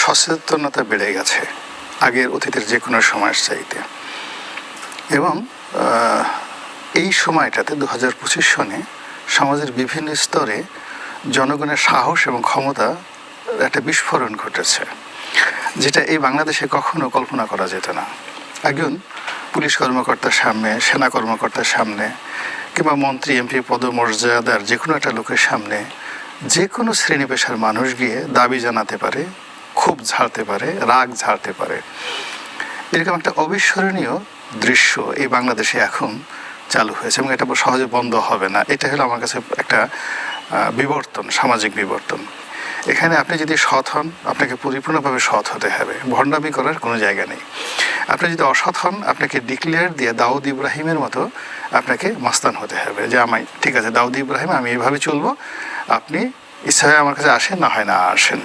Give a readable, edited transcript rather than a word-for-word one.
সচেতনতা বেড়ে গেছে আগের অতীতের যে কোনো সময়ের চাইতে, এবং এই সময়টাতে 2025 সনে সমাজের বিভিন্ন স্তরে জনগণের সাহস এবং ক্ষমতা একটা বিস্ফোরণ ঘটেছে, যেটা এই বাংলাদেশে কখনো কল্পনা করা যেত না। একজন পুলিশ কর্মকর্তার সামনে, সেনা কর্মকর্তার সামনে, কিংবা মন্ত্রী এমপি পদমর্যাদার যে কোনো একটা লোকের সামনে যে কোনো শ্রেণী পেশার মানুষ গিয়ে দাবি জানাতে পারে, ক্ষোভ ঝাড়তে পারে, রাগ ঝাড়তে পারে। এরকম একটা অবিস্মরণীয় দৃশ্য এই বাংলাদেশে এখন চালু হয়েছে, এবং এটা সহজে বন্ধ হবে না। এটা হলো আমার কাছে একটা বিবর্তন, সামাজিক বিবর্তন। এখানে আপনি যদি সৎ হন, আপনাকে পরিপূর্ণভাবে সৎ হতে হবে, ভণ্ডামি করার কোনো জায়গা নেই। আপনি যদি অসৎ হন, আপনাকে ডিক্লেয়ার দিয়ে দাউদ ইব্রাহিমের মতো আপনাকে মাস্তান হতে হবে, যে আমি ঠিক আছে দাউদ ইব্রাহিম, আমি এইভাবে চলবো, আপনি ইচ্ছা হয় আমার কাছে আসেন, না হয় না আসেন।